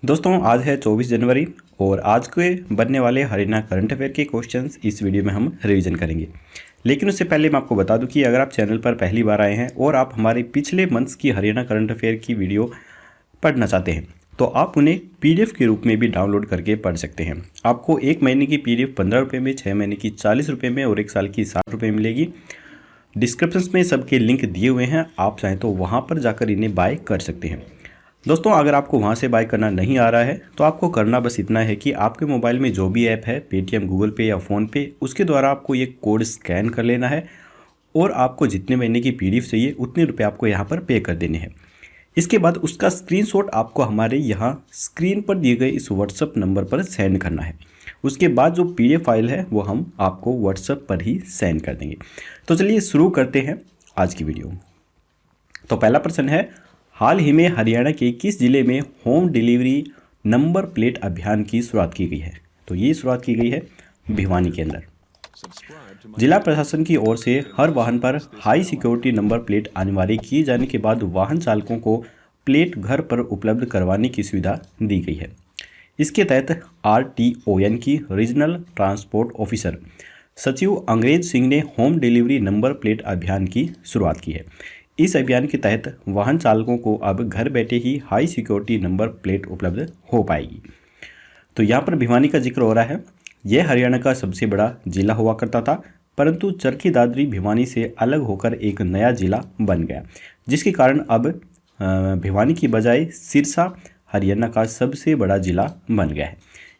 दोस्तों आज है 24 जनवरी और आज के बनने वाले हरियाणा करंट अफेयर के क्वेश्चंस इस वीडियो में हम रिवीजन करेंगे। लेकिन उससे पहले मैं आपको बता दूं कि अगर आप चैनल पर पहली बार आए हैं और आप हमारे पिछले मंथ्स की हरियाणा करंट अफेयर की वीडियो पढ़ना चाहते हैं तो आप उन्हें PDF के रूप में भी डाउनलोड करके पढ़ सकते हैं। आपको 1 महीने की PDF 15 रुपये में, 6 महीने की 40 रुपये में और 1 साल की 60 रुपये मिलेगी। डिस्क्रिप्शन में सबके लिंक दिए हुए हैं, आप चाहें तो वहाँ पर जाकर इन्हें बाय कर सकते हैं। दोस्तों अगर आपको वहाँ से बाय करना नहीं आ रहा है तो आपको करना बस इतना है कि आपके मोबाइल में जो भी ऐप है, पेटीएम, गूगल पे या फ़ोनपे, उसके द्वारा आपको ये कोड स्कैन कर लेना है और आपको जितने महीने की PDF चाहिए उतने रुपए आपको यहाँ पर पे कर देने हैं। इसके बाद उसका स्क्रीनशॉट आपको हमारे यहाँ स्क्रीन पर दिए गए इस व्हाट्सअप नंबर पर सेंड करना है। उसके बाद जो PDF फाइल है वो हम आपको व्हाट्सअप पर ही सेंड कर देंगे। तो चलिए शुरू करते हैं आज की वीडियो। तो पहला प्रश्न है, हाल ही में हरियाणा के किस जिले में होम डिलीवरी नंबर प्लेट अभियान की शुरुआत की गई है? तो ये शुरुआत की गई है भिवानी के अंदर। जिला प्रशासन की ओर से हर वाहन पर हाई सिक्योरिटी नंबर प्लेट अनिवार्य किए जाने के बाद वाहन चालकों को प्लेट घर पर उपलब्ध करवाने की सुविधा दी गई है। इसके तहत RTON की रीजनल ट्रांसपोर्ट ऑफिसर सचिव अंग्रेज सिंह ने होम डिलीवरी नंबर प्लेट अभियान की शुरुआत की है। इस अभियान के तहत वाहन चालकों को अब घर बैठे ही हाई सिक्योरिटी नंबर प्लेट उपलब्ध हो पाएगी। तो यहाँ पर भिवानी का जिक्र हो रहा है। यह हरियाणा का सबसे बड़ा जिला हुआ करता था, परंतु चरखी दादरी भिवानी से अलग होकर एक नया जिला बन गया, जिसके कारण अब भिवानी की बजाय सिरसा हरियाणा का सबसे बड़ा जिला बन गया है।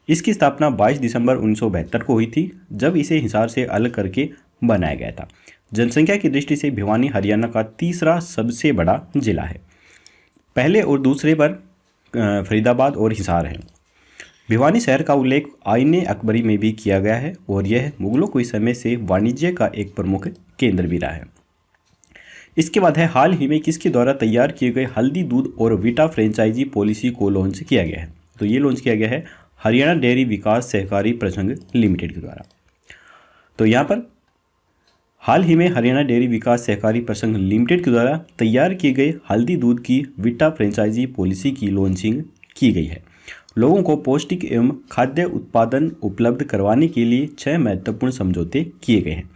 इसकी स्थापना 22 दिसंबर 1972 को हुई थी, जब इसे हिसार से अलग करके बनाया गया था। जनसंख्या की दृष्टि से भिवानी हरियाणा का तीसरा सबसे बड़ा जिला है। पहले और दूसरे पर फरीदाबाद और हिसार है। भिवानी शहर का उल्लेख आईने अकबरी में भी किया गया है और यह मुगलों के समय से वाणिज्य का एक प्रमुख केंद्र भी रहा है। इसके बाद है, हाल ही में किसके द्वारा तैयार किए गए हल्दी दूध और विटा फ्रेंचाइजी पॉलिसी को लॉन्च किया गया है? तो ये लॉन्च किया गया है हरियाणा डेयरी विकास सहकारी प्रसंघ लिमिटेड के द्वारा। तो यहाँ पर हाल ही में हरियाणा डेयरी विकास सहकारी प्रसंघ लिमिटेड के द्वारा तैयार किए गए हल्दी दूध की विटा फ्रेंचाइजी पॉलिसी की लॉन्चिंग की गई है। लोगों को पौष्टिक एवं खाद्य उत्पादन उपलब्ध करवाने के लिए 6 महत्वपूर्ण समझौते किए गए हैं।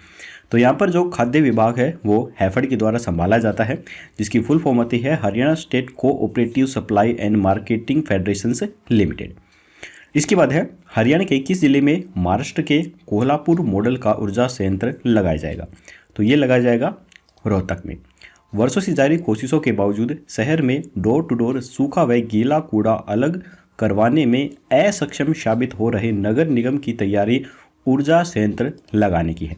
तो यहाँ पर जो खाद्य विभाग है वो हैफेड के द्वारा संभाला जाता है, जिसकी फुल फॉर्म होती है Haryana state cooperative supply and marketing federations limited. इसके बाद है, हरियाणा के किस जिले में महाराष्ट्र के कोल्हापुर मॉडल का ऊर्जा संयंत्र लगाया जाएगा? तो ये लगाया जाएगा रोहतक में। वर्षों से जारी कोशिशों के बावजूद शहर में डोर टू डोर सूखा व गीला कूड़ा अलग करवाने में असक्षम साबित हो रहे नगर निगम की तैयारी ऊर्जा संयंत्र लगाने की है,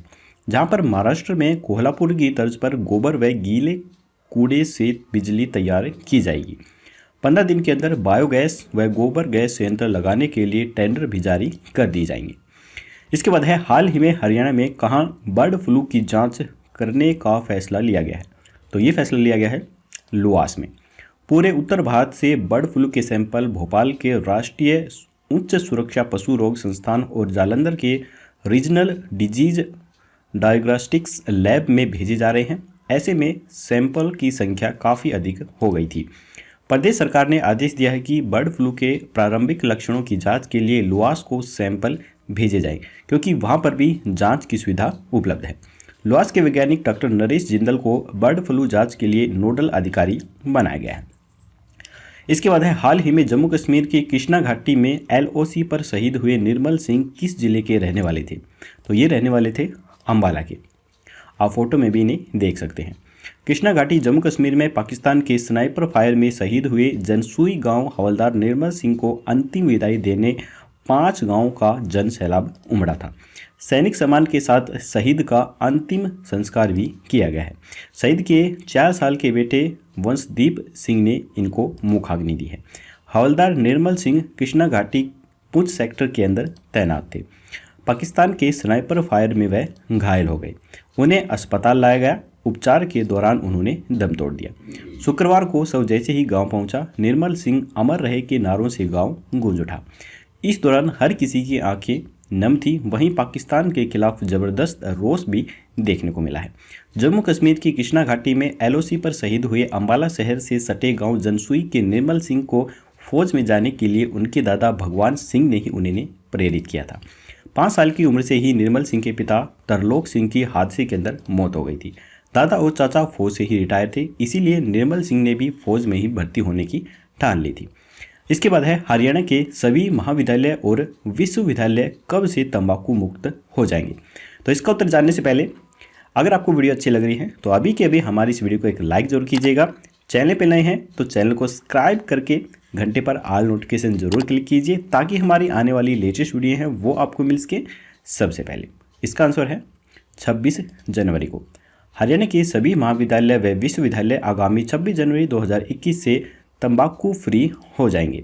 जहां पर महाराष्ट्र में कोल्हापुर की तर्ज पर गोबर व गीले कूड़े से बिजली तैयार की जाएगी। 15 दिन के अंदर बायोगैस व गोबर गैस संयंत्र लगाने के लिए टेंडर भी जारी कर दिए जाएंगे। इसके बाद है, हाल ही में हरियाणा में कहां बर्ड फ्लू की जांच करने का फैसला लिया गया है? तो ये फैसला लिया गया है लुआस में। पूरे उत्तर भारत से बर्ड फ्लू के सैंपल भोपाल के राष्ट्रीय उच्च सुरक्षा पशु रोग संस्थान और जालंधर के रीजनल डिजीज डायग्नोस्टिक्स लैब में भेजे जा रहे हैं। ऐसे में सैंपल की संख्या काफ़ी अधिक हो गई थी। प्रदेश सरकार ने आदेश दिया है कि बर्ड फ्लू के प्रारंभिक लक्षणों की जांच के लिए लुआस को सैंपल भेजे जाएं, क्योंकि वहां पर भी जांच की सुविधा उपलब्ध है। लुआस के वैज्ञानिक डॉक्टर नरेश जिंदल को बर्ड फ्लू जांच के लिए नोडल अधिकारी बनाया गया है। इसके बाद है, हाल ही में जम्मू कश्मीर की कृष्णा घाटी में LOC पर शहीद हुए निर्मल सिंह किस जिले के रहने वाले थे? तो ये रहने वाले थे अम्बाला के। आप फोटो में भी इन्हें देख सकते हैं। कृष्णा घाटी जम्मू कश्मीर में पाकिस्तान के स्नाइपर फायर में शहीद हुए जनसुई गांव हवलदार निर्मल सिंह को अंतिम विदाई देने 5 गांवों का जन सैलाब उमड़ा था। सैनिक सम्मान के साथ शहीद का अंतिम संस्कार भी किया गया है। शहीद के 4 साल के बेटे वंशदीप सिंह ने इनको मुखाग्नि दी है। हवलदार निर्मल सिंह कृष्णा घाटी पुंछ सेक्टर के अंदर तैनात थे। पाकिस्तान के स्नाइपर फायर में वह घायल हो गए। उन्हें अस्पताल लाया गया। उपचार के दौरान उन्होंने दम तोड़ दिया। शुक्रवार को शव जैसे ही गांव पहुंचा, निर्मल सिंह अमर रहे के नारों से गांव गूंज उठा। इस दौरान हर किसी की आंखें नम थी। वहीं पाकिस्तान के खिलाफ जबरदस्त रोष भी देखने को मिला है। जम्मू कश्मीर की कृष्णा घाटी में LOC पर शहीद हुए अम्बाला शहर से सटे गांव जनसुई के निर्मल सिंह को फौज में जाने के लिए उनके दादा भगवान सिंह ने ही उन्हें प्रेरित किया था। 5 साल की उम्र से ही निर्मल सिंह के पिता तरलोक सिंह की हादसे के अंदर मौत हो गई थी। दादा और चाचा फौज से ही रिटायर थे, इसीलिए निर्मल सिंह ने भी फौज में ही भर्ती होने की ठान ली थी। इसके बाद है हरियाणा के सभी महाविद्यालय और विश्वविद्यालय कब से तंबाकू मुक्त हो जाएंगे। तो इसका उत्तर जानने से पहले अगर आपको वीडियो अच्छी लग रही है तो अभी के अभी हमारी इस वीडियो को एक लाइक जरूर कीजिएगा। चैनल पे नए हैं तो चैनल को सब्सक्राइब करके घंटे पर ऑल नोटिफिकेशन जरूर क्लिक कीजिए, ताकि हमारी आने वाली लेटेस्ट वीडियो है वो आपको मिल सके सबसे पहले। इसका आंसर है 26 जनवरी को। हरियाणा के सभी महाविद्यालय व विश्वविद्यालय आगामी 26 जनवरी 2021 से तंबाकू फ्री हो जाएंगे।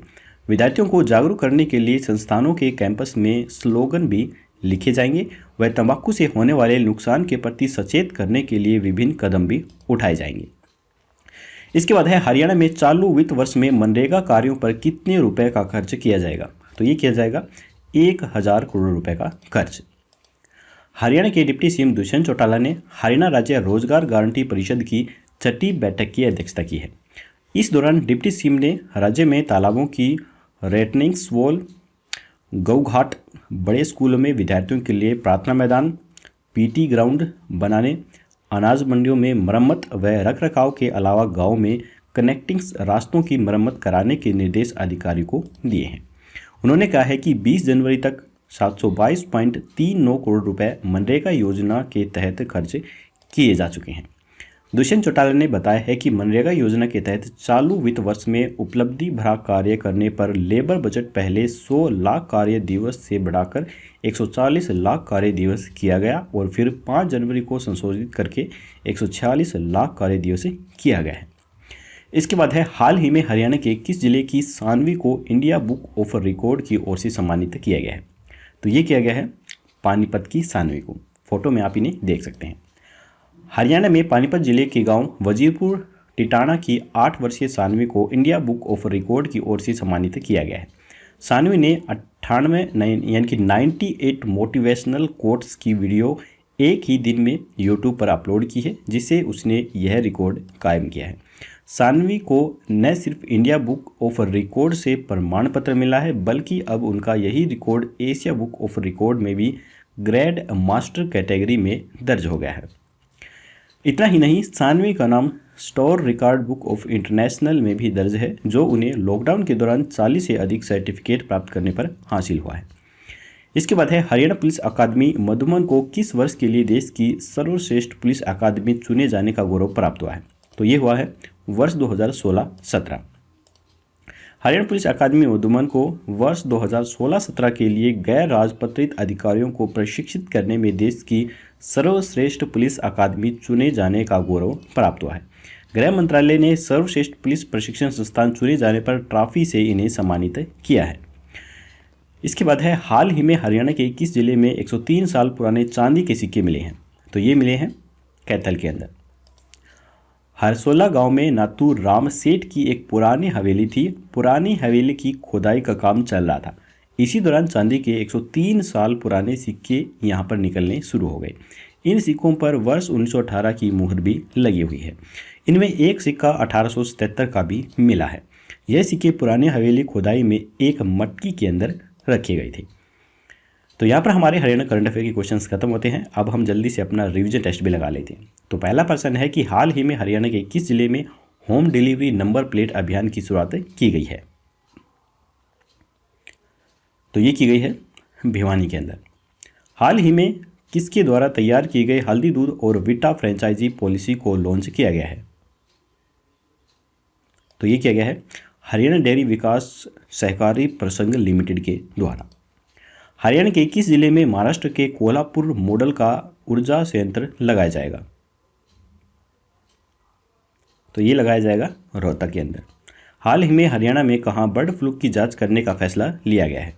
विद्यार्थियों को जागरूक करने के लिए संस्थानों के कैंपस में स्लोगन भी लिखे जाएंगे व तंबाकू से होने वाले नुकसान के प्रति सचेत करने के लिए विभिन्न कदम भी उठाए जाएंगे। इसके बाद है हरियाणा में चालू वित्त वर्ष में मनरेगा कार्यों पर कितने रुपए का खर्च किया जाएगा। तो ये किया जाएगा 1000 करोड़ रुपए का खर्च। हरियाणा के डिप्टी सीएम दुष्यंत चौटाला ने हरियाणा राज्य रोजगार गारंटी परिषद की 6ठी बैठक की अध्यक्षता की है। इस दौरान डिप्टी सीएम ने राज्य में तालाबों की रेटनिंग्स वॉल, गौघाट, बड़े स्कूलों में विद्यार्थियों के लिए प्रार्थना मैदान, पीटी ग्राउंड बनाने, अनाज मंडियों में मरम्मत व रखरखाव के अलावा गांव में कनेक्टिंग रास्तों की मरम्मत कराने के निर्देश अधिकारी को दिए हैं। उन्होंने कहा है कि 20 जनवरी तक 722.39 करोड़ रुपए मनरेगा योजना के तहत खर्च किए जा चुके हैं। दुष्यंत चौटाला ने बताया है कि मनरेगा योजना के तहत चालू वित्त वर्ष में उपलब्धि भरा कार्य करने पर लेबर बजट पहले 100 लाख कार्य दिवस से बढ़ाकर 140 लाख कार्य दिवस किया गया और फिर 5 जनवरी को संशोधित करके 146 लाख कार्य दिवस किया गया है। इसके बाद है हाल ही में हरियाणा के किस जिले की सानवी को इंडिया बुक ऑफ रिकॉर्ड की ओर से सम्मानित किया गया है। तो ये किया गया है पानीपत की सानवी को। फोटो में आप इन्हें देख सकते हैं। हरियाणा में पानीपत जिले के गांव वजीरपुर टिटाणा की 8 वर्षीय सानवी को इंडिया बुक ऑफ रिकॉर्ड की ओर से सम्मानित किया गया है। सानवी ने 98 मोटिवेशनल कोट्स की वीडियो एक ही दिन में यूट्यूब पर अपलोड की है, जिससे उसने यह रिकॉर्ड कायम किया है। सानवी को न सिर्फ इंडिया बुक ऑफ रिकॉर्ड से प्रमाण पत्र मिला है, बल्कि अब उनका यही record Asia book of record में भी ग्रैंड मास्टर कैटेगरी में दर्ज हो गया है। इतना ही नहीं, सानवी का नाम store record book of international में भी दर्ज है, जो उन्हें लॉकडाउन के दौरान 40 से अधिक सर्टिफिकेट प्राप्त करने पर हासिल हुआ है। इसके बाद है हरियाणा पुलिस अकादमी मधुबन को किस वर्ष के लिए देश की सर्वश्रेष्ठ पुलिस अकादमी चुने जाने का गौरव प्राप्त हुआ है। तो ये हुआ है वर्ष 2016-17। हरियाणा पुलिस अकादमी मधुबन को वर्ष 2016-17 के लिए गैर राजपत्रित अधिकारियों को प्रशिक्षित करने में देश की सर्वश्रेष्ठ पुलिस अकादमी चुने जाने का गौरव प्राप्त हुआ है। गृह मंत्रालय ने सर्वश्रेष्ठ पुलिस प्रशिक्षण संस्थान चुने जाने पर ट्रॉफी से इन्हें सम्मानित किया है। इसके बाद है हाल ही में हरियाणा के किस जिले में 103 साल पुराने चांदी के सिक्के मिले हैं। तो ये मिले हैं कैथल के अंदर। हरसोला गांव में नातू राम सेठ की एक पुरानी हवेली थी। पुरानी हवेली की खोदाई का काम चल रहा था। इसी दौरान चांदी के 103 साल पुराने सिक्के यहां पर निकलने शुरू हो गए। इन सिक्कों पर वर्ष 1918 की मुहर भी लगी हुई है। इनमें एक सिक्का 1877 का भी मिला है। यह सिक्के पुरानी हवेली खोदाई में एक मटकी के अंदर रखे गए थे। तो यहाँ पर हमारे हरियाणा करंट अफेयर के क्वेश्चंस खत्म होते हैं। अब हम जल्दी से अपना रिवीजन टेस्ट भी लगा लेते हैं। तो पहला प्रश्न है कि हाल ही में हरियाणा के किस जिले में होम डिलीवरी नंबर प्लेट अभियान की शुरुआत की गई है। तो ये की गई है भिवानी के अंदर। हाल ही में किसके द्वारा तैयार की गई हल्दी दूध और विटा फ्रेंचाइजी पॉलिसी को लॉन्च किया गया है। तो ये किया गया है हरियाणा डेयरी विकास सहकारी प्रसंघ लिमिटेड के द्वारा। हरियाणा के किस जिले में महाराष्ट्र के कोल्हापुर मॉडल का ऊर्जा संयंत्र लगाया जाएगा। तो ये लगाया जाएगा रोहतक के अंदर। हाल ही में हरियाणा में कहां बर्ड फ्लू की जांच करने का फैसला लिया गया है।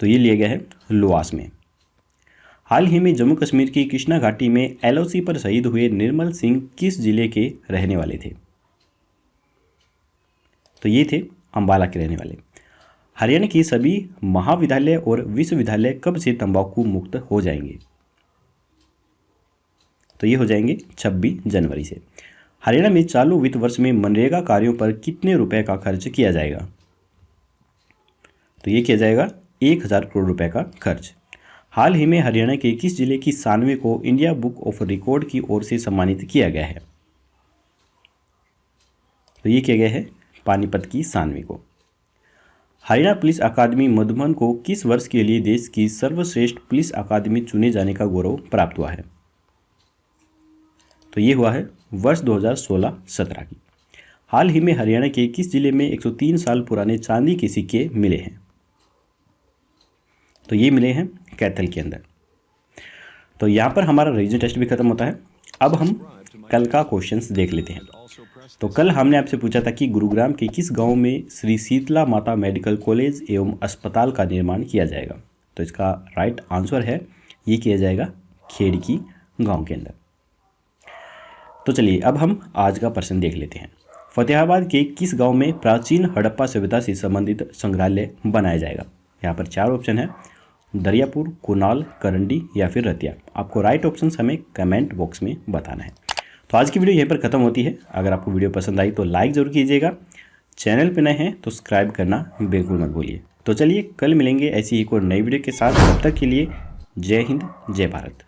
तो ये लिया गया है लुवास में। हाल ही में जम्मू कश्मीर की कृष्णा घाटी में एलओसी पर शहीद हुए निर्मल सिंह किस जिले के रहने वाले थे। तो ये थे अंबाला के रहने वाले। हरियाणा की सभी महाविद्यालय और विश्वविद्यालय कब से तंबाकू मुक्त हो जाएंगे। तो ये हो जाएंगे 26 जनवरी से। हरियाणा में चालू वित्त वर्ष में मनरेगा कार्यों पर कितने रुपए का खर्च किया जाएगा? तो ये किया जाएगा 1000 करोड़ रुपए का खर्च। हाल ही में हरियाणा के किस जिले की सानवे को इंडिया बुक ऑफ रिकॉर्ड की ओर से सम्मानित किया गया है? तो ये किया गया है पानीपत की सानवे को। हरियाणा पुलिस अकादमी मधुबन को किस वर्ष के लिए देश की सर्वश्रेष्ठ पुलिस अकादमी चुने जाने का गौरव प्राप्त हुआ है? तो ये हुआ है वर्ष 2016-17 की। हाल ही में हरियाणा के किस जिले में 103 साल पुराने चांदी के सिक्के मिले हैं? तो ये मिले हैं कैथल के अंदर। तो यहाँ पर हमारा रिवीजन टेस्ट भी खत्म होता है। अब हम कल का क्वेश्चंस देख लेते हैं। तो कल हमने आपसे पूछा था कि गुरुग्राम के किस गांव में श्री शीतला माता मेडिकल कॉलेज एवं अस्पताल का निर्माण किया जाएगा? तो इसका राइट आंसर है ये किया जाएगा खेड़की गांव के अंदर। तो चलिए अब हम आज का प्रश्न देख लेते हैं। फतेहाबाद के किस गांव में प्राचीन हड़प्पा सभ्यता से संबंधित संग्रहालय बनाया जाएगा? यहाँ पर 4 ऑप्शन है, दरियापुर, कुनाल, करंडी या फिर रतिया। आपको राइट ऑप्शन हमें कमेंट बॉक्स में बताना है। तो आज की वीडियो यहीं पर खत्म होती है। अगर आपको वीडियो पसंद आई तो लाइक ज़रूर कीजिएगा। चैनल पे नए हैं तो सब्सक्राइब करना बिल्कुल मत भूलिए। तो चलिए कल मिलेंगे ऐसी एक और नई वीडियो के साथ। तब तक के लिए जय हिंद, जय भारत।